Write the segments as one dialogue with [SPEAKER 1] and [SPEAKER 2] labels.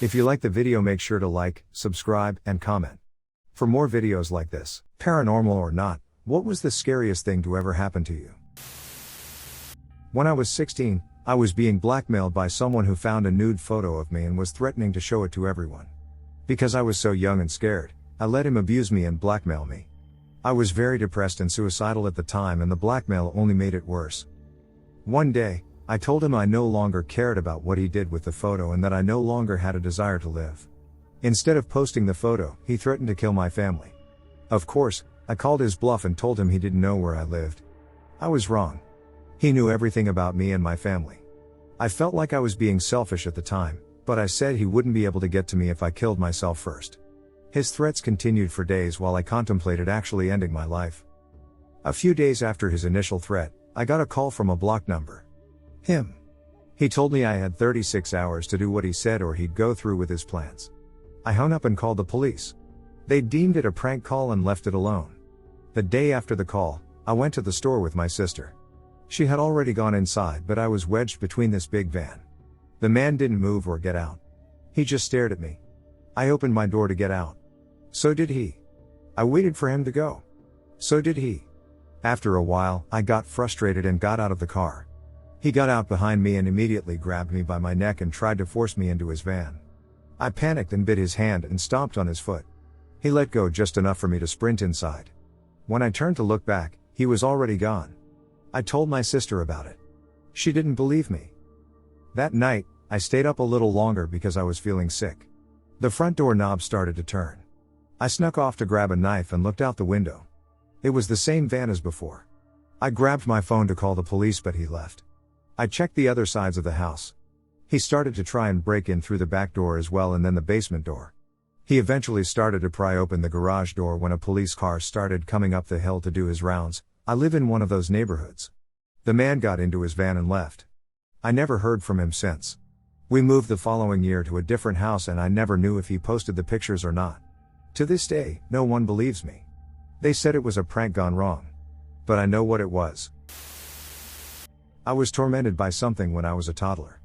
[SPEAKER 1] If you like the video, make sure to like, subscribe, and comment. For more videos like this, paranormal or not, what was the scariest thing to ever happen to you? When I was 16, I was being blackmailed by someone who found a nude photo of me and was threatening to show it to everyone. Because I was so young and scared, I let him abuse me and blackmail me. I was very depressed and suicidal at the time, and the blackmail only made it worse. One day, I told him I no longer cared about what he did with the photo and that I no longer had a desire to live. Instead of posting the photo, he threatened to kill my family. Of course, I called his bluff and told him he didn't know where I lived. I was wrong. He knew everything about me and my family. I felt like I was being selfish at the time, but I said he wouldn't be able to get to me if I killed myself first. His threats continued for days while I contemplated actually ending my life. A few days after his initial threat, I got a call from a blocked number. Him. He told me I had 36 hours to do what he said or he'd go through with his plans. I hung up and called the police. They deemed it a prank call and left it alone. The day after the call, I went to the store with my sister. She had already gone inside, but I was wedged between this big van. The man didn't move or get out. He just stared at me. I opened my door to get out. So did he. I waited for him to go. So did he. After a while, I got frustrated and got out of the car. He got out behind me and immediately grabbed me by my neck and tried to force me into his van. I panicked and bit his hand and stomped on his foot. He let go just enough for me to sprint inside. When I turned to look back, he was already gone. I told my sister about it. She didn't believe me. That night, I stayed up a little longer because I was feeling sick. The front door knob started to turn. I snuck off to grab a knife and looked out the window. It was the same van as before. I grabbed my phone to call the police, but he left. I checked the other sides of the house. He started to try and break in through the back door as well, and then the basement door. He eventually started to pry open the garage door when a police car started coming up the hill to do his rounds. I live in one of those neighborhoods. The man got into his van and left. I never heard from him since. We moved the following year to a different house and I never knew if he posted the pictures or not. To this day, no one believes me. They said it was a prank gone wrong. But I know what it was. I was tormented by something when I was a toddler.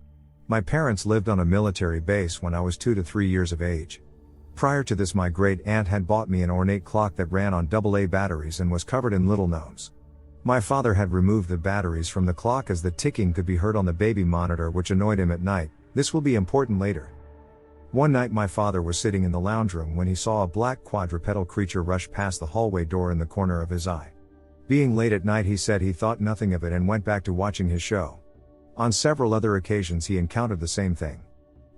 [SPEAKER 1] My parents lived on a military base when I was 2 to 3 years of age. Prior to this, my great aunt had bought me an ornate clock that ran on AA batteries and was covered in little gnomes. My father had removed the batteries from the clock as the ticking could be heard on the baby monitor, which annoyed him at night. This will be important later. One night my father was sitting in the lounge room when he saw a black quadrupedal creature rush past the hallway door in the corner of his eye. Being late at night, he said he thought nothing of it and went back to watching his show. On several other occasions he encountered the same thing.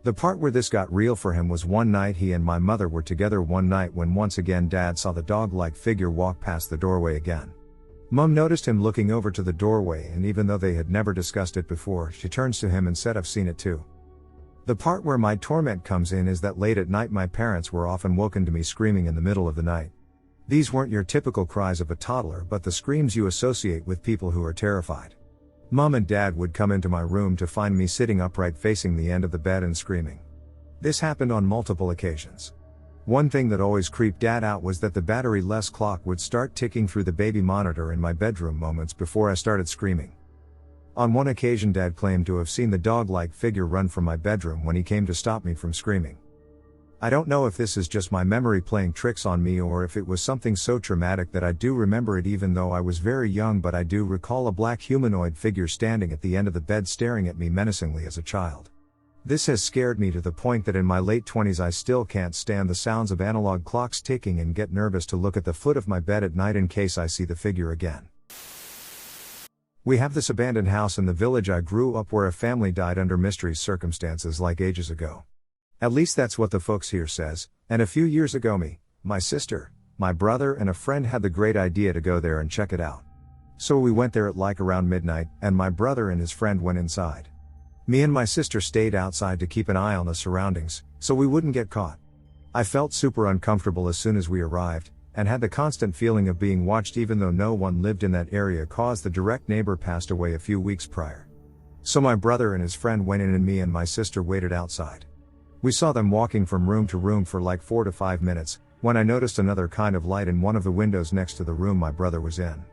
[SPEAKER 1] The part where this got real for him was one night he and my mother were together one night when once again Dad saw the dog-like figure walk past the doorway again. Mom noticed him looking over to the doorway, and even though they had never discussed it before, she turns to him and said, "I've seen it too." The part where my torment comes in is that late at night my parents were often woken to me screaming in the middle of the night. These weren't your typical cries of a toddler, but the screams you associate with people who are terrified. Mom and Dad would come into my room to find me sitting upright facing the end of the bed and screaming. This happened on multiple occasions. One thing that always creeped Dad out was that the battery-less clock would start ticking through the baby monitor in my bedroom moments before I started screaming. On one occasion Dad claimed to have seen the dog-like figure run from my bedroom when he came to stop me from screaming. I don't know if this is just my memory playing tricks on me or if it was something so traumatic that I do remember it even though I was very young, but I do recall a black humanoid figure standing at the end of the bed staring at me menacingly as a child. This has scared me to the point that in my late 20s I still can't stand the sounds of analog clocks ticking and get nervous to look at the foot of my bed at night in case I see the figure again. We have this abandoned house in the village I grew up where a family died under mysterious circumstances like ages ago. At least that's what the folks here says, and a few years ago me, my sister, my brother and a friend had the great idea to go there and check it out. So we went there at like around midnight, and my brother and his friend went inside. Me and my sister stayed outside to keep an eye on the surroundings, so we wouldn't get caught. I felt super uncomfortable as soon as we arrived, and had the constant feeling of being watched even though no one lived in that area cause the direct neighbor passed away a few weeks prior. So my brother and his friend went in and me and my sister waited outside. We saw them walking from room to room for like 4 to 5 minutes, when I noticed another kind of light in one of the windows next to the room my brother was in.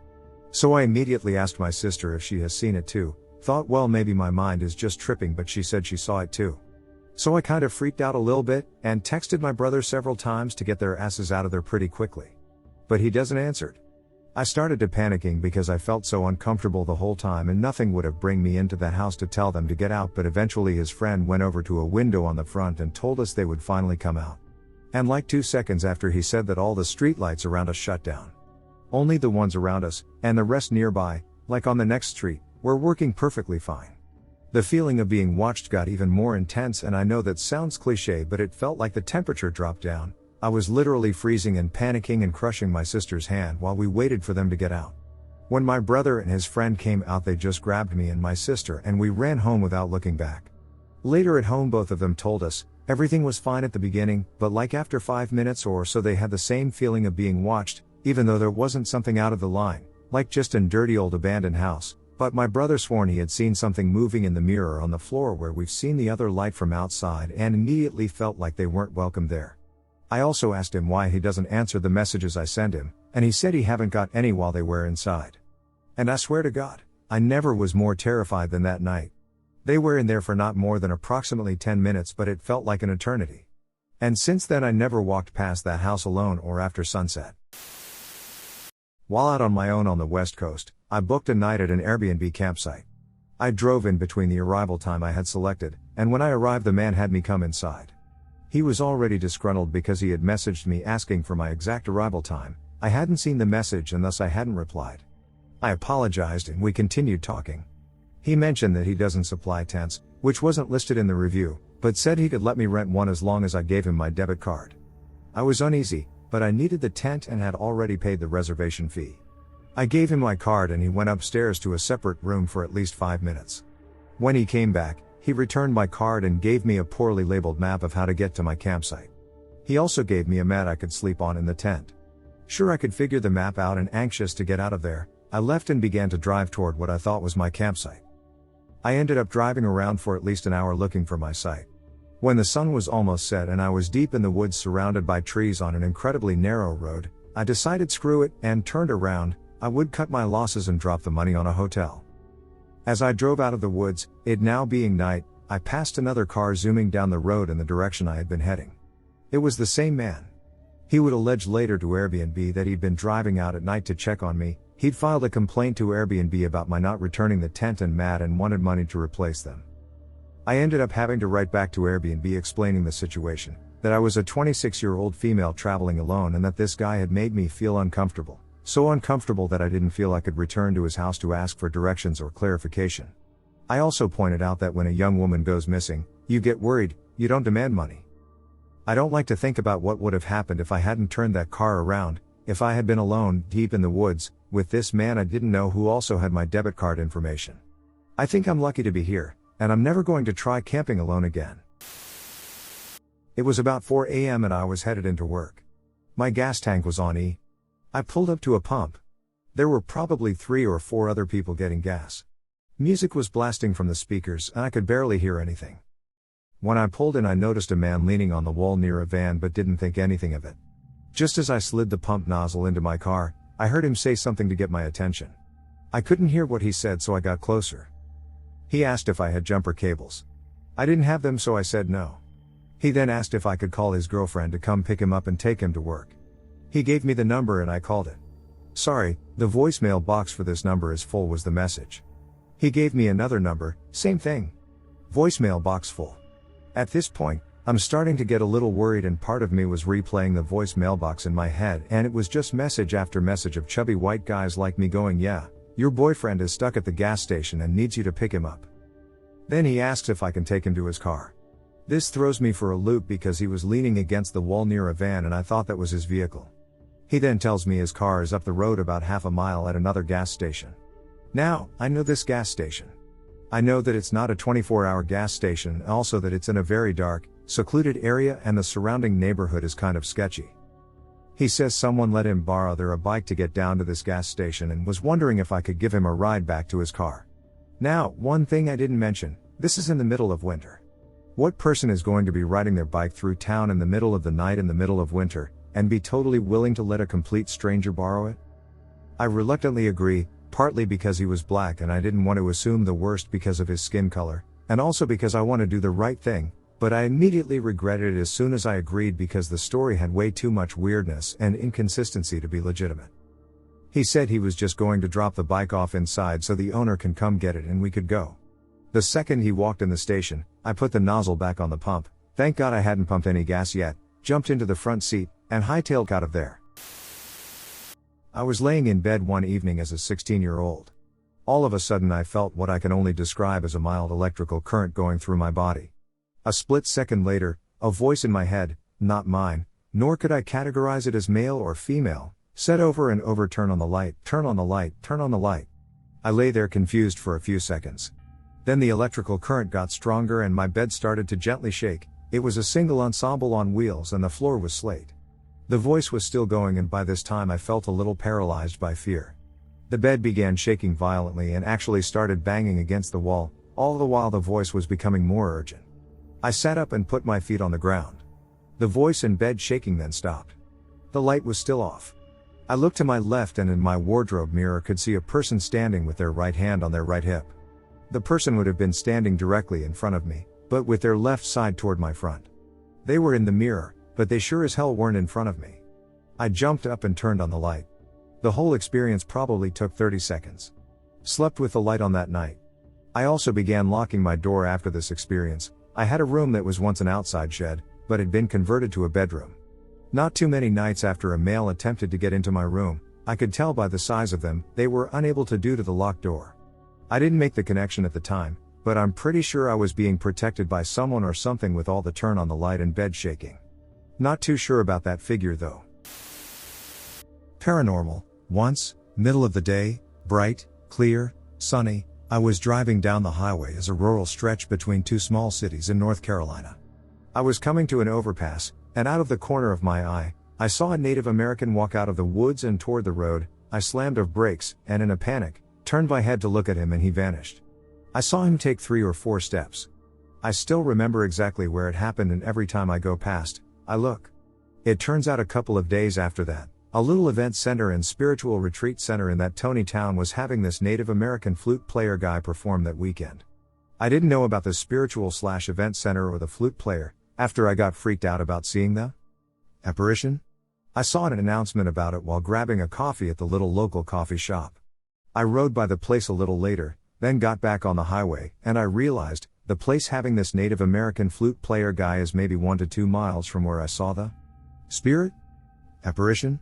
[SPEAKER 1] So I immediately asked my sister if she has seen it too, Thought well maybe my mind is just tripping, but she said she saw it too. So I kind of freaked out a little bit, and texted my brother several times to get their asses out of there pretty quickly. But he doesn't answer. I started to panicking because I felt so uncomfortable the whole time, and nothing would have bring me into that house to tell them to get out, but eventually his friend went over to a window on the front and told us they would finally come out. And like 2 seconds after he said that, all the streetlights around us shut down. Only the ones around us, and the rest nearby, like on the next street, were working perfectly fine. The feeling of being watched got even more intense, and I know that sounds cliche, but it felt like the temperature dropped down. I was literally freezing and panicking and crushing my sister's hand while we waited for them to get out. When my brother and his friend came out, they just grabbed me and my sister and we ran home without looking back. Later at home, both of them told us everything was fine at the beginning, but like after 5 minutes or so they had the same feeling of being watched, even though there wasn't something out of the line, like just a dirty old abandoned house. But my brother sworn he had seen something moving in the mirror on the floor where we've seen the other light from outside, and immediately felt like they weren't welcome there. I also asked him why he doesn't answer the messages I send him, and he said he haven't got any while they were inside. And I swear to God, I never was more terrified than that night. They were in there for not more than approximately 10 minutes, but it felt like an eternity. And since then I never walked past that house alone or after sunset. While out on my own on the West Coast, I booked a night at an Airbnb campsite. I drove in between the arrival time I had selected, and when I arrived the man had me come inside. He was already disgruntled because he had messaged me asking for my exact arrival time. I hadn't seen the message and thus I hadn't replied. I apologized and we continued talking. He mentioned that he doesn't supply tents, which wasn't listed in the review, but said he could let me rent one as long as I gave him my debit card. I was uneasy, but I needed the tent and had already paid the reservation fee. I gave him my card and he went upstairs to a separate room for at least 5 minutes. When he came back, he returned my card and gave me a poorly labeled map of how to get to my campsite. He also gave me a mat I could sleep on in the tent. Sure, I could figure the map out and anxious to get out of there, I left and began to drive toward what I thought was my campsite. I ended up driving around for at least an hour looking for my site. When the sun was almost set and I was deep in the woods surrounded by trees on an incredibly narrow road, I decided screw it and turned around. I would cut my losses and drop the money on a hotel. As I drove out of the woods, it now being night, I passed another car zooming down the road in the direction I had been heading. It was the same man. He would allege later to Airbnb that he'd been driving out at night to check on me. He'd filed a complaint to Airbnb about my not returning the tent and mat and wanted money to replace them. I ended up having to write back to Airbnb explaining the situation, that I was a 26-year-old female traveling alone and that this guy had made me feel uncomfortable. So uncomfortable that I didn't feel I could return to his house to ask for directions or clarification. I also pointed out that when a young woman goes missing, you get worried, you don't demand money. I don't like to think about what would have happened if I hadn't turned that car around, if I had been alone, deep in the woods, with this man I didn't know who also had my debit card information. I think I'm lucky to be here, and I'm never going to try camping alone again. It was about 4 a.m. and I was headed into work. My gas tank was on E. I pulled up to a pump. There were probably 3 or 4 other people getting gas. Music was blasting from the speakers and I could barely hear anything. When I pulled in I noticed a man leaning on the wall near a van but didn't think anything of it. Just as I slid the pump nozzle into my car, I heard him say something to get my attention. I couldn't hear what he said so I got closer. He asked if I had jumper cables. I didn't have them so I said no. He then asked if I could call his girlfriend to come pick him up and take him to work. He gave me the number and I called it. Sorry, the voicemail box for this number is full was the message. He gave me another number, same thing. Voicemail box full. At this point, I'm starting to get a little worried and part of me was replaying the voicemail box in my head and it was just message after message of chubby white guys like me going, yeah, your boyfriend is stuck at the gas station and needs you to pick him up. Then he asks if I can take him to his car. This throws me for a loop because he was leaning against the wall near a van and I thought that was his vehicle. He then tells me his car is up the road about half a mile at another gas station. Now, I know this gas station. I know that it's not a 24-hour gas station and also that it's in a very dark, secluded area and the surrounding neighborhood is kind of sketchy. He says someone let him borrow their bike to get down to this gas station and was wondering if I could give him a ride back to his car. Now, one thing I didn't mention, this is in the middle of winter. What person is going to be riding their bike through town in the middle of the night in the middle of winter, and be totally willing to let a complete stranger borrow it? I reluctantly agree, partly because he was black and I didn't want to assume the worst because of his skin color, and also because I want to do the right thing, but I immediately regretted it as soon as I agreed because the story had way too much weirdness and inconsistency to be legitimate. He said he was just going to drop the bike off inside so the owner can come get it and we could go. The second he walked in the station, I put the nozzle back on the pump, thank God I hadn't pumped any gas yet, jumped into the front seat, and hightailed out of there. I was laying in bed one evening as a 16-year-old. All of a sudden I felt what I can only describe as a mild electrical current going through my body. A split second later, a voice in my head, not mine, nor could I categorize it as male or female, said over and over, "Turn on the light, turn on the light, turn on the light." I lay there confused for a few seconds. Then the electrical current got stronger and my bed started to gently shake. It was a single ensemble on wheels and the floor was slate. The voice was still going and by this time I felt a little paralyzed by fear. The bed began shaking violently and actually started banging against the wall, all the while the voice was becoming more urgent. I sat up and put my feet on the ground. The voice and bed shaking then stopped. The light was still off. I looked to my left and in my wardrobe mirror could see a person standing with their right hand on their right hip. The person would have been standing directly in front of me, but with their left side toward my front. They were in the mirror, but they sure as hell weren't in front of me. I jumped up and turned on the light. The whole experience probably took 30 seconds. Slept with the light on that night. I also began locking my door after this experience. I had a room that was once an outside shed, but had been converted to a bedroom. Not too many nights after a male attempted to get into my room, I could tell by the size of them, they were unable to do to the locked door. I didn't make the connection at the time, but I'm pretty sure I was being protected by someone or something with all the turn on the light and bed shaking. Not too sure about that figure though. Paranormal. Once, middle of the day, bright, clear, sunny, I was driving down the highway as a rural stretch between two small cities in North Carolina. I was coming to an overpass, and out of the corner of my eye, I saw a Native American walk out of the woods and toward the road. I slammed of brakes, and in a panic, turned my head to look at him and he vanished. I saw him take 3 or 4 steps. I still remember exactly where it happened and every time I go past, I look. It turns out a couple of days after that, a little event center and spiritual retreat center in that Tony town was having this Native American flute player guy perform that weekend. I didn't know about the spiritual/event center or the flute player, after I got freaked out about seeing the apparition. I saw an announcement about it while grabbing a coffee at the little local coffee shop. I rode by the place a little later, then got back on the highway, and I realized, the place having this Native American flute player guy is maybe 1 to 2 miles from where I saw the spirit? Apparition?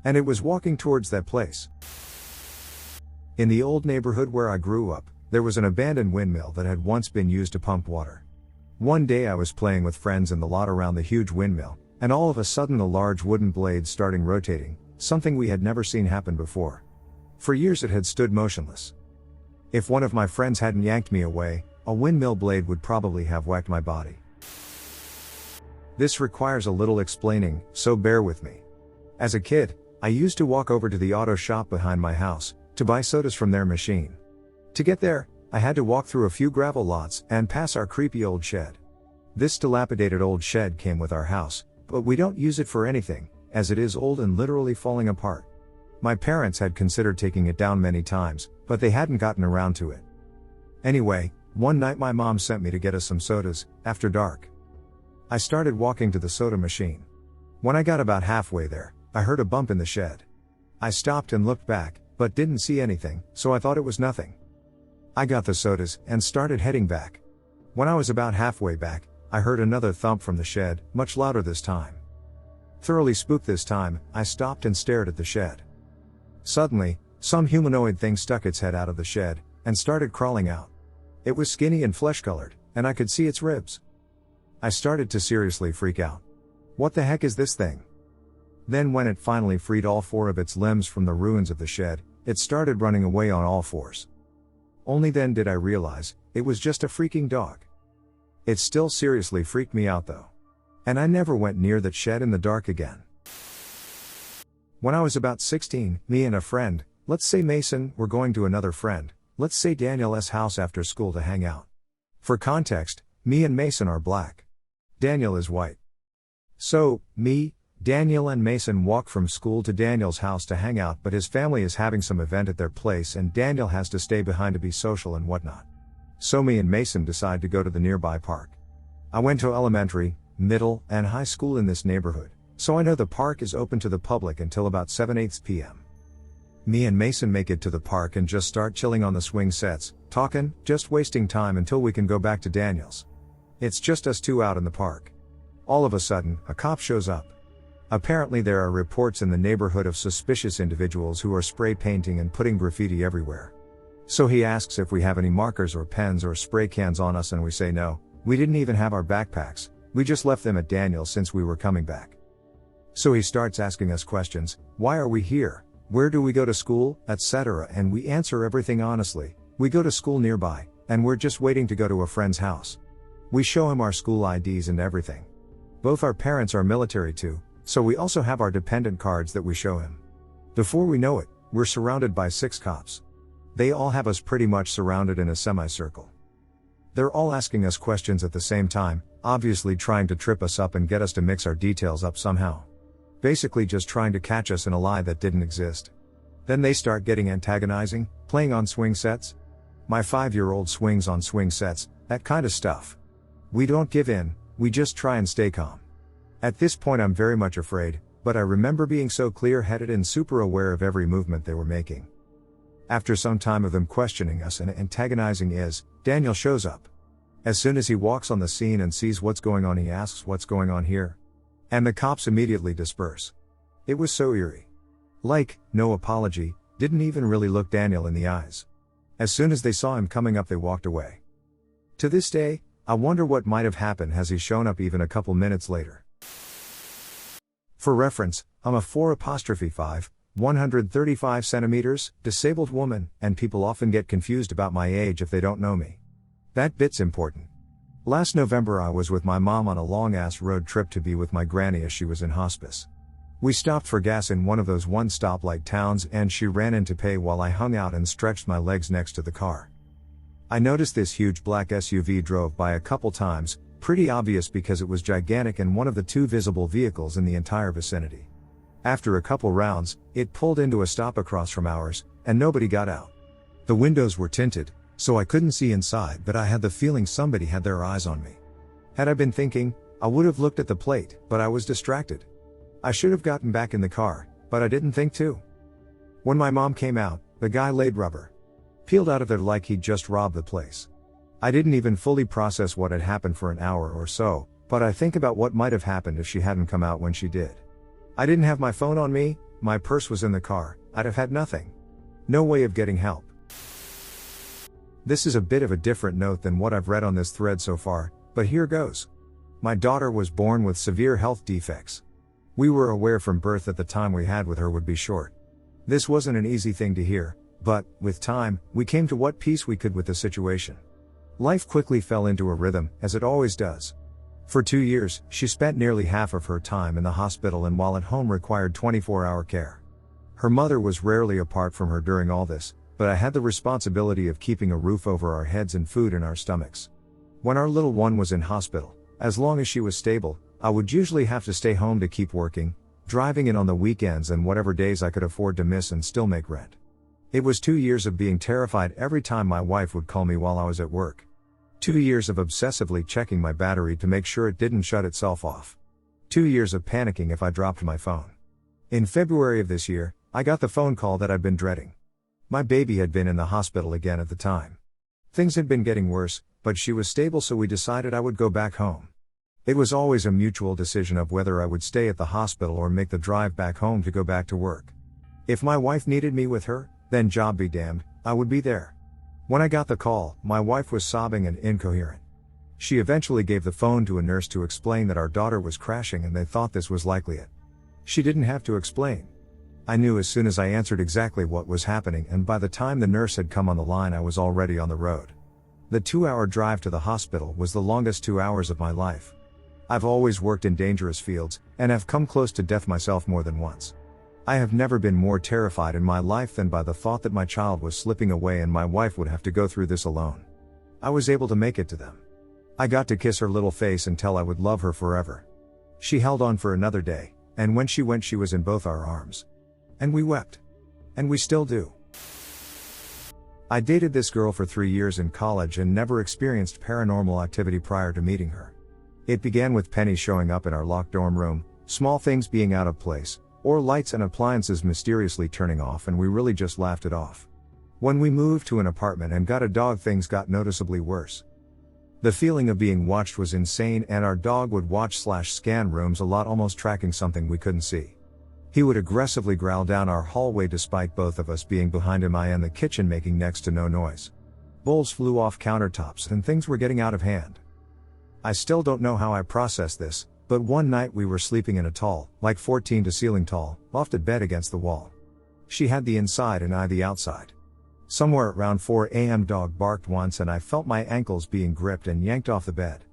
[SPEAKER 1] And it was walking towards that place. In the old neighborhood where I grew up, there was an abandoned windmill that had once been used to pump water. One day I was playing with friends in the lot around the huge windmill, and all of a sudden the large wooden blades starting rotating, something we had never seen happen before. For years it had stood motionless. If one of my friends hadn't yanked me away, a windmill blade would probably have whacked my body. This requires a little explaining, so bear with me. As a kid, I used to walk over to the auto shop behind my house, to buy sodas from their machine. To get there, I had to walk through a few gravel lots, and pass our creepy old shed. This dilapidated old shed came with our house, but we don't use it for anything, as it is old and literally falling apart. My parents had considered taking it down many times, but they hadn't gotten around to it. Anyway, one night my mom sent me to get us some sodas, after dark. I started walking to the soda machine. When I got about halfway there, I heard a bump in the shed. I stopped and looked back, but didn't see anything, so I thought it was nothing. I got the sodas, and started heading back. When I was about halfway back, I heard another thump from the shed, much louder this time. Thoroughly spooked this time, I stopped and stared at the shed. Suddenly, some humanoid thing stuck its head out of the shed, and started crawling out. It was skinny and flesh-colored, and I could see its ribs. I started to seriously freak out. What the heck is this thing? Then when it finally freed all 4 of its limbs from the ruins of the shed, it started running away on all 4s. Only then did I realize, it was just a freaking dog. It still seriously freaked me out though. And I never went near that shed in the dark again. When I was about 16, me and a friend, let's say Mason, were going to another friend, let's say Daniel's house after school to hang out. For context, me and Mason are black. Daniel is white. So, me, Daniel and Mason walk from school to Daniel's house to hang out, but his family is having some event at their place and Daniel has to stay behind to be social and whatnot. So me and Mason decide to go to the nearby park. I went to elementary, middle, and high school in this neighborhood, so I know the park is open to the public until about 7-8 p.m. Me and Mason make it to the park and just start chilling on the swing sets, talking, just wasting time until we can go back to Daniel's. It's just us two out in the park. All of a sudden, a cop shows up. Apparently there are reports in the neighborhood of suspicious individuals who are spray painting and putting graffiti everywhere. So he asks if we have any markers or pens or spray cans on us and we say no, we didn't even have our backpacks, we just left them at Daniel's since we were coming back. So he starts asking us questions, why are we here, where do we go to school, etc. And we answer everything honestly, we go to school nearby, and we're just waiting to go to a friend's house. We show him our school IDs and everything. Both our parents are military too, so we also have our dependent cards that we show him. Before we know it, we're surrounded by 6 cops. They all have us pretty much surrounded in a semicircle. They're all asking us questions at the same time, obviously trying to trip us up and get us to mix our details up somehow. Basically just trying to catch us in a lie that didn't exist. Then they start getting antagonizing, playing on swing sets. My 5-year-old swings on swing sets, that kind of stuff. We don't give in, we just try and stay calm. At this point I'm very much afraid, but I remember being so clear-headed and super aware of every movement they were making. After some time of them questioning us and antagonizing Daniel shows up. As soon as he walks on the scene and sees what's going on he asks what's going on here. And the cops immediately disperse. It was so eerie. Like, no apology, didn't even really look Daniel in the eyes. As soon as they saw him coming up they walked away. To this day, I wonder what might have happened has he shown up even a couple minutes later. For reference, I'm a 4'5", 135 centimeters, disabled woman, and people often get confused about my age if they don't know me. That bit's important. Last November I was with my mom on a long-ass road trip to be with my granny as she was in hospice. We stopped for gas in one of those one-stoplight towns and she ran in to pay while I hung out and stretched my legs next to the car. I noticed this huge black SUV drove by a couple times, pretty obvious because it was gigantic and one of the 2 visible vehicles in the entire vicinity. After a couple rounds, it pulled into a stop across from ours, and nobody got out. The windows were tinted, so I couldn't see inside, but I had the feeling somebody had their eyes on me. Had I been thinking, I would have looked at the plate, but I was distracted. I should have gotten back in the car, but I didn't think to. When my mom came out, the guy laid rubber. Peeled out of there like he'd just robbed the place. I didn't even fully process what had happened for an hour or so, but I think about what might have happened if she hadn't come out when she did. I didn't have my phone on me, my purse was in the car, I'd have had nothing. No way of getting help. This is a bit of a different note than what I've read on this thread so far, but here goes. My daughter was born with severe health defects. We were aware from birth that the time we had with her would be short. This wasn't an easy thing to hear, but, with time, we came to what peace we could with the situation. Life quickly fell into a rhythm, as it always does. For 2 years, she spent nearly half of her time in the hospital and while at home required 24-hour care. Her mother was rarely apart from her during all this, but I had the responsibility of keeping a roof over our heads and food in our stomachs. When our little one was in hospital, as long as she was stable, I would usually have to stay home to keep working, driving in on the weekends and whatever days I could afford to miss and still make rent. It was 2 years of being terrified every time my wife would call me while I was at work. 2 years of obsessively checking my battery to make sure it didn't shut itself off. 2 years of panicking if I dropped my phone. In February of this year, I got the phone call that I'd been dreading. My baby had been in the hospital again at the time. Things had been getting worse, but she was stable, so we decided I would go back home. It was always a mutual decision of whether I would stay at the hospital or make the drive back home to go back to work. If my wife needed me with her, then job be damned, I would be there. When I got the call, my wife was sobbing and incoherent. She eventually gave the phone to a nurse to explain that our daughter was crashing and they thought this was likely it. She didn't have to explain. I knew as soon as I answered exactly what was happening, and by the time the nurse had come on the line I was already on the road. The 2-hour drive to the hospital was the longest 2 hours of my life. I've always worked in dangerous fields, and have come close to death myself more than once. I have never been more terrified in my life than by the thought that my child was slipping away and my wife would have to go through this alone. I was able to make it to them. I got to kiss her little face and tell I would love her forever. She held on for another day, and when she went she was in both our arms. And we wept. And we still do. I dated this girl for 3 years in college and never experienced paranormal activity prior to meeting her. It began with pennies showing up in our locked dorm room, small things being out of place, or lights and appliances mysteriously turning off, and we really just laughed it off. When we moved to an apartment and got a dog, things got noticeably worse. The feeling of being watched was insane, and our dog would watch/scan rooms a lot, almost tracking something we couldn't see. He would aggressively growl down our hallway despite both of us being behind him, I in the kitchen making next to no noise. Bowls flew off countertops and things were getting out of hand. I still don't know how I processed this, but one night we were sleeping in a tall, like 14 to ceiling tall, lofted bed against the wall. She had the inside and I the outside. Somewhere around 4 a.m. dog barked once and I felt my ankles being gripped and yanked off the bed.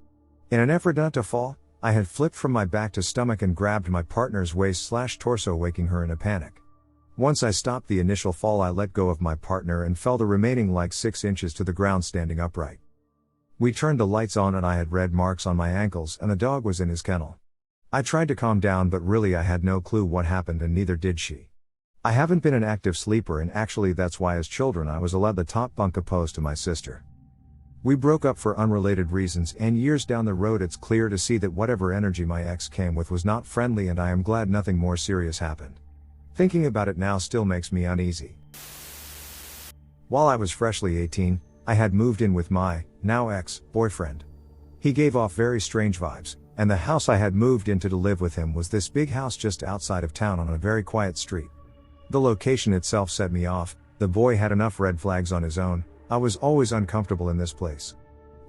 [SPEAKER 1] In an effort not to fall, I had flipped from my back to stomach and grabbed my partner's waist/torso, waking her in a panic. Once I stopped the initial fall, I let go of my partner and fell the remaining like 6 inches to the ground standing upright. We turned the lights on and I had red marks on my ankles and the dog was in his kennel. I tried to calm down, but really I had no clue what happened and neither did she. I haven't been an active sleeper, and actually that's why as children I was allowed the top bunk opposed to my sister. We broke up for unrelated reasons, and years down the road it's clear to see that whatever energy my ex came with was not friendly, and I am glad nothing more serious happened. Thinking about it now still makes me uneasy. While I was freshly 18, I had moved in with my, now ex-boyfriend. He gave off very strange vibes, and the house I had moved into to live with him was this big house just outside of town on a very quiet street. The location itself set me off. The boy had enough red flags on his own. I was always uncomfortable in this place.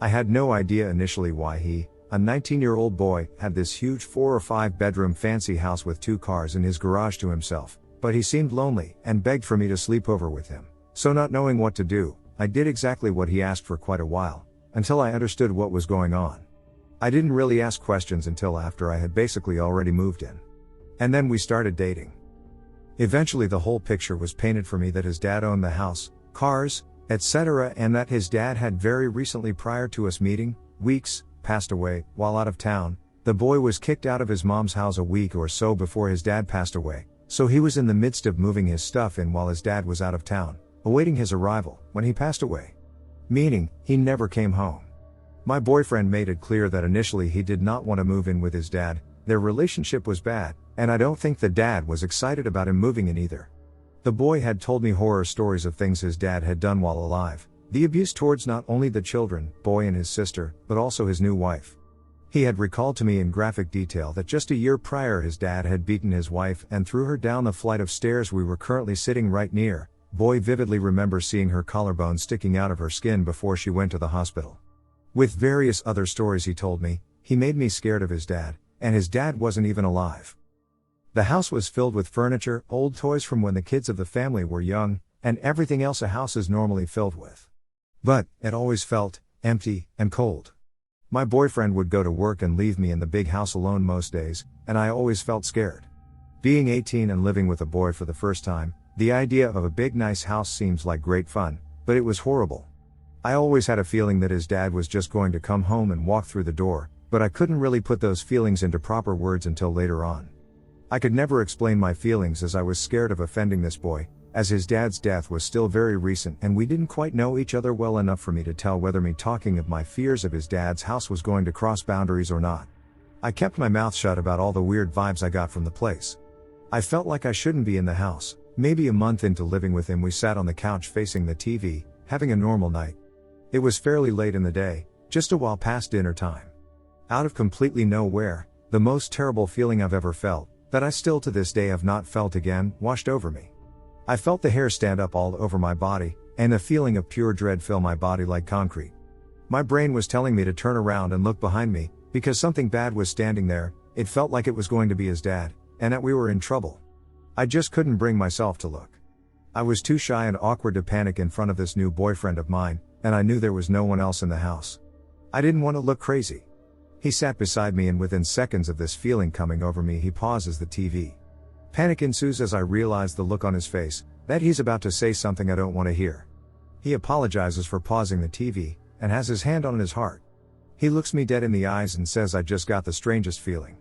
[SPEAKER 1] I had no idea initially why he, a 19-year-old boy, had this huge 4 or 5 bedroom fancy house with 2 cars in his garage to himself, but he seemed lonely and begged for me to sleep over with him. So not knowing what to do, I did exactly what he asked for quite a while, until I understood what was going on. I didn't really ask questions until after I had basically already moved in. And then we started dating. Eventually the whole picture was painted for me that his dad owned the house, cars, etc., and that his dad had very recently, prior to us meeting, weeks, passed away while out of town. The boy was kicked out of his mom's house a week or so before his dad passed away, so he was in the midst of moving his stuff in while his dad was out of town, awaiting his arrival, when he passed away. Meaning, he never came home. My boyfriend made it clear that initially he did not want to move in with his dad. Their relationship was bad, and I don't think the dad was excited about him moving in either. The boy had told me horror stories of things his dad had done while alive, the abuse towards not only the children, boy and his sister, but also his new wife. He had recalled to me in graphic detail that just a year prior his dad had beaten his wife and threw her down the flight of stairs we were currently sitting right near. Boy vividly remembers seeing her collarbone sticking out of her skin before she went to the hospital. With various other stories he told me, he made me scared of his dad, and his dad wasn't even alive. The house was filled with furniture, old toys from when the kids of the family were young, and everything else a house is normally filled with. But, it always felt empty and cold. My boyfriend would go to work and leave me in the big house alone most days, and I always felt scared. Being 18 and living with a boy for the first time, the idea of a big nice house seems like great fun, but it was horrible. I always had a feeling that his dad was just going to come home and walk through the door, but I couldn't really put those feelings into proper words until later on. I could never explain my feelings as I was scared of offending this boy, as his dad's death was still very recent and we didn't quite know each other well enough for me to tell whether me talking of my fears of his dad's house was going to cross boundaries or not. I kept my mouth shut about all the weird vibes I got from the place. I felt like I shouldn't be in the house. Maybe a month into living with him we sat on the couch facing the TV, having a normal night. It was fairly late in the day, just a while past dinner time. Out of completely nowhere, the most terrible feeling I've ever felt, that I still to this day have not felt again, washed over me. I felt the hair stand up all over my body, and a feeling of pure dread fill my body like concrete. My brain was telling me to turn around and look behind me, because something bad was standing there. It felt like it was going to be his dad, and that we were in trouble. I just couldn't bring myself to look. I was too shy and awkward to panic in front of this new boyfriend of mine, and I knew there was no one else in the house. I didn't want to look crazy. He sat beside me and within seconds of this feeling coming over me he pauses the TV. Panic ensues as I realize the look on his face, that he's about to say something I don't want to hear. He apologizes for pausing the TV, and has his hand on his heart. He looks me dead in the eyes and says I just got the strangest feeling.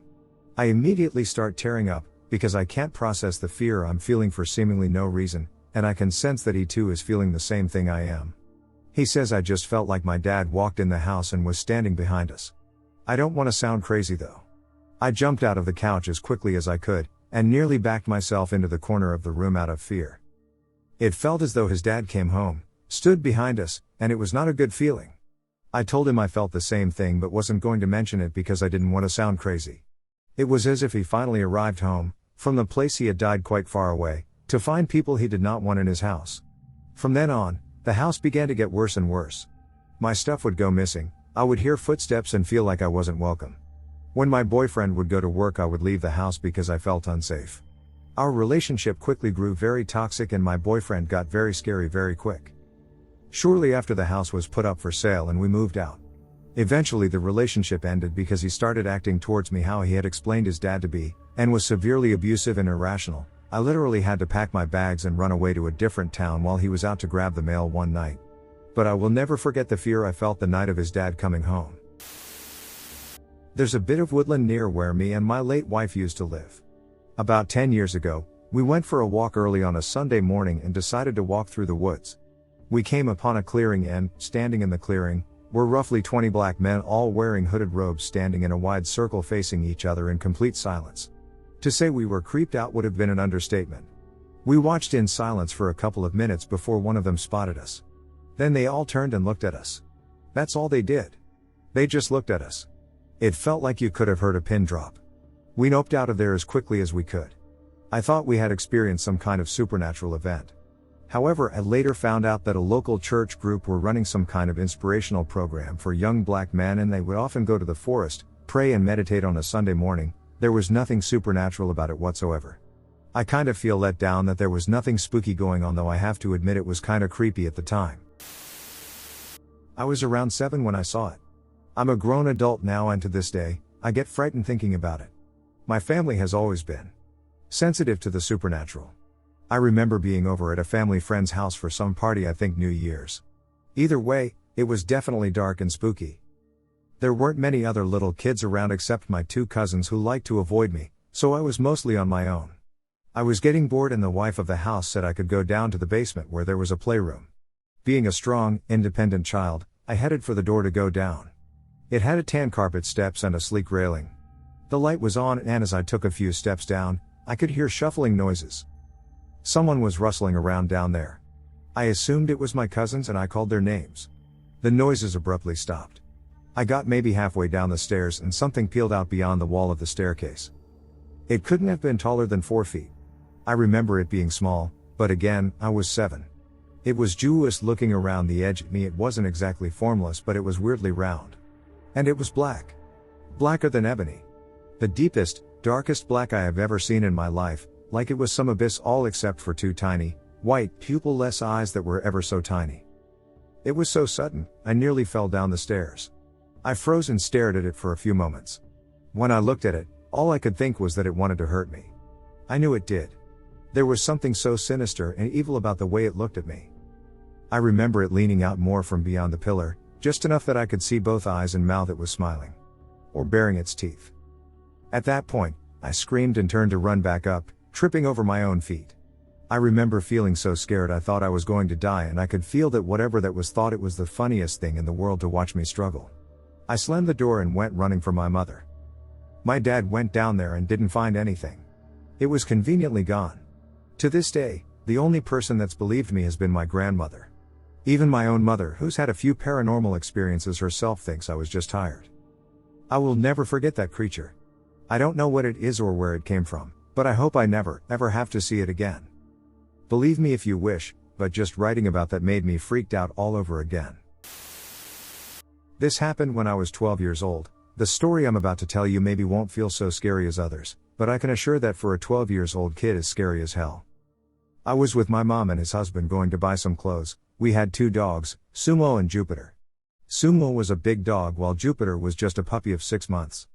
[SPEAKER 1] I immediately start tearing up, because I can't process the fear I'm feeling for seemingly no reason, and I can sense that he too is feeling the same thing I am. He says I just felt like my dad walked in the house and was standing behind us. I don't want to sound crazy though. I jumped out of the couch as quickly as I could, and nearly backed myself into the corner of the room out of fear. It felt as though his dad came home, stood behind us, and it was not a good feeling. I told him I felt the same thing but wasn't going to mention it because I didn't want to sound crazy. It was as if he finally arrived home, from the place he had died quite far away, to find people he did not want in his house. From then on, the house began to get worse and worse. My stuff would go missing, I would hear footsteps and feel like I wasn't welcome. When my boyfriend would go to work, I would leave the house because I felt unsafe. Our relationship quickly grew very toxic and my boyfriend got very scary very quick. Shortly after, the house was put up for sale and we moved out. Eventually the relationship ended because he started acting towards me how he had explained his dad to be, and was severely abusive and irrational. I literally had to pack my bags and run away to a different town while he was out to grab the mail one night. But I will never forget the fear I felt the night of his dad coming home. There's a bit of woodland near where me and my late wife used to live. About 10 years ago, we went for a walk early on a Sunday morning and decided to walk through the woods. We came upon a clearing and, standing in the clearing, were roughly 20 black men all wearing hooded robes standing in a wide circle facing each other in complete silence. To say we were creeped out would have been an understatement. We watched in silence for a couple of minutes before one of them spotted us. Then they all turned and looked at us. That's all they did. They just looked at us. It felt like you could have heard a pin drop. We noped out of there as quickly as we could. I thought we had experienced some kind of supernatural event. However, I later found out that a local church group were running some kind of inspirational program for young black men, and they would often go to the forest, pray and meditate on a Sunday morning. There was nothing supernatural about it whatsoever. I kind of feel let down that there was nothing spooky going on, though I have to admit it was kind of creepy at the time. I was around 7 when I saw it. I'm a grown adult now, and to this day, I get frightened thinking about it. My family has always been sensitive to the supernatural. I remember being over at a family friend's house for some party, I think New Year's. Either way, it was definitely dark and spooky. There weren't many other little kids around except my 2 cousins who liked to avoid me, so I was mostly on my own. I was getting bored and the wife of the house said I could go down to the basement where there was a playroom. Being a strong, independent child, I headed for the door to go down. It had a tan carpet steps and a sleek railing. The light was on, and as I took a few steps down, I could hear shuffling noises. Someone was rustling around down there. I assumed it was my cousins and I called their names. The noises abruptly stopped. I got maybe halfway down the stairs and something peeled out beyond the wall of the staircase. It couldn't have been taller than 4 feet. I remember it being small, but again, I was 7. It was Jewish looking around the edge at me. It wasn't exactly formless, but it was weirdly round. And it was black. Blacker than ebony. The deepest, darkest black I have ever seen in my life, like it was some abyss, all except for 2 tiny, white, pupil-less eyes that were ever so tiny. It was so sudden, I nearly fell down the stairs. I froze and stared at it for a few moments. When I looked at it, all I could think was that it wanted to hurt me. I knew it did. There was something so sinister and evil about the way it looked at me. I remember it leaning out more from beyond the pillar, just enough that I could see both eyes and mouth. It was smiling. Or baring its teeth. At that point, I screamed and turned to run back up, tripping over my own feet. I remember feeling so scared I thought I was going to die, and I could feel that whatever that was thought it was the funniest thing in the world to watch me struggle. I slammed the door and went running for my mother. My dad went down there and didn't find anything. It was conveniently gone. To this day, the only person that's believed me has been my grandmother. Even my own mother, who's had a few paranormal experiences herself, thinks I was just tired. I will never forget that creature. I don't know what it is or where it came from, but I hope I never, ever have to see it again. Believe me if you wish, but just writing about that made me freaked out all over again. This happened when I was 12 years old. The story I'm about to tell you maybe won't feel so scary as others, but I can assure that for a 12 years old kid is scary as hell. I was with my mom and his husband going to buy some clothes. We had 2 dogs, Sumo and Jupiter. Sumo was a big dog while Jupiter was just a puppy of 6 months.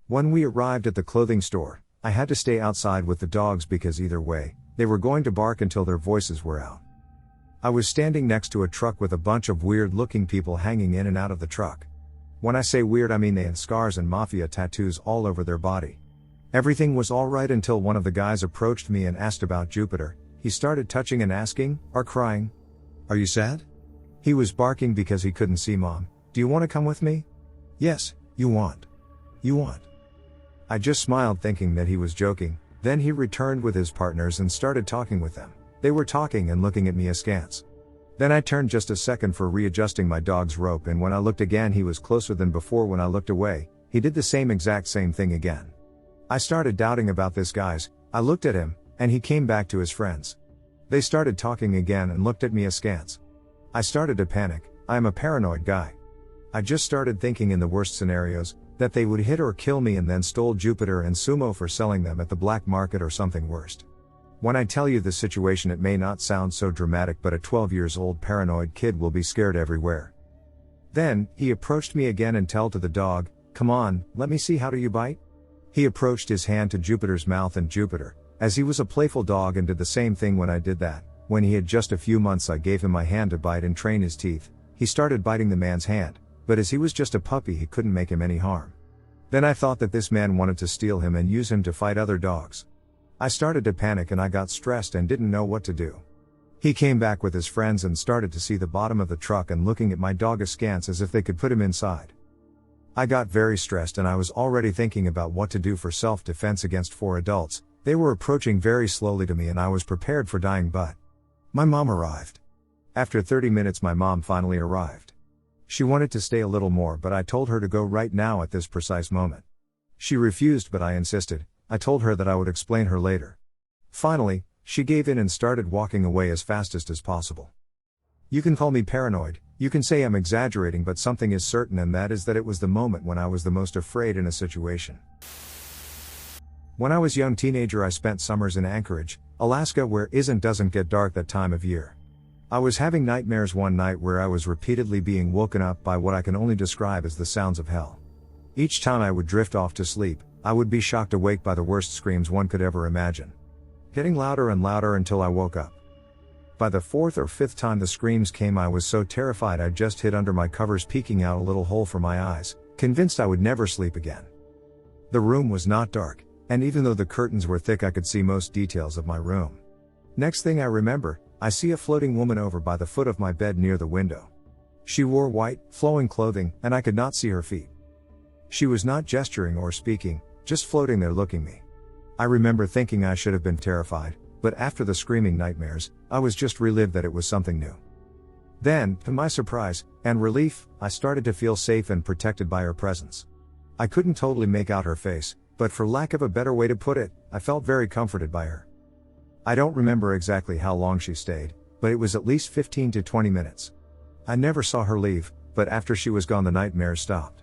[SPEAKER 1] When we arrived at the clothing store, I had to stay outside with the dogs because either way, they were going to bark until their voices were out. I was standing next to a truck with a bunch of weird-looking people hanging in and out of the truck. When I say weird, I mean they had scars and mafia tattoos all over their body. Everything was alright until one of the guys approached me and asked about Jupiter. He started touching and asking, or crying, "Are you sad?" He was barking because he couldn't see Mom. "Do you want to come with me?" "Yes, you want. You want." I just smiled thinking that he was joking. Then he returned with his partners and started talking with them. They were talking and looking at me askance. Then I turned just a second for readjusting my dog's rope, and when I looked again he was closer than before. When I looked away, he did the same thing again. I started doubting about this guys. I looked at him, and he came back to his friends. They started talking again and looked at me askance. I started to panic. I am a paranoid guy. I just started thinking in the worst scenarios, that they would hit or kill me and then stole Jupiter and Sumo for selling them at the black market or something worse. When I tell you this situation, it may not sound so dramatic, but a 12 years old paranoid kid will be scared everywhere. Then, he approached me again and told to the dog, "Come on, let me see, how do you bite?" He approached his hand to Jupiter's mouth, and Jupiter, as he was a playful dog and did the same thing when I did that. When he had just a few months, I gave him my hand to bite and train his teeth. He started biting the man's hand, but as he was just a puppy he couldn't make him any harm. Then I thought that this man wanted to steal him and use him to fight other dogs. I started to panic and I got stressed and didn't know what to do. He came back with his friends and started to see the bottom of the truck and looking at my dog askance as if they could put him inside. I got very stressed and I was already thinking about what to do for self-defense against 4 adults. They were approaching very slowly to me and I was prepared for dying, but my mom arrived. After 30 minutes my mom finally arrived. She wanted to stay a little more, but I told her to go right now at this precise moment. She refused, but I insisted. I told her that I would explain her later. Finally, she gave in and started walking away as fastest as possible. You can call me paranoid, you can say I'm exaggerating, but something is certain, and that is that it was the moment when I was the most afraid in a situation. When I was a young teenager, I spent summers in Anchorage, Alaska, where doesn't get dark that time of year. I was having nightmares one night where I was repeatedly being woken up by what I can only describe as the sounds of hell. Each time I would drift off to sleep, I would be shocked awake by the worst screams one could ever imagine, getting louder and louder until I woke up. By the 4th or 5th time the screams came, I was so terrified I just hid under my covers, peeking out a little hole for my eyes, convinced I would never sleep again. The room was not dark, and even though the curtains were thick I could see most details of my room. Next thing I remember, I see a floating woman over by the foot of my bed near the window. She wore white, flowing clothing, and I could not see her feet. She was not gesturing or speaking, just floating there looking at me. I remember thinking I should have been terrified, but after the screaming nightmares, I was just relieved that it was something new. Then, to my surprise and relief, I started to feel safe and protected by her presence. I couldn't totally make out her face, but for lack of a better way to put it, I felt very comforted by her. I don't remember exactly how long she stayed, but it was at least 15 to 20 minutes. I never saw her leave, but after she was gone the nightmares stopped.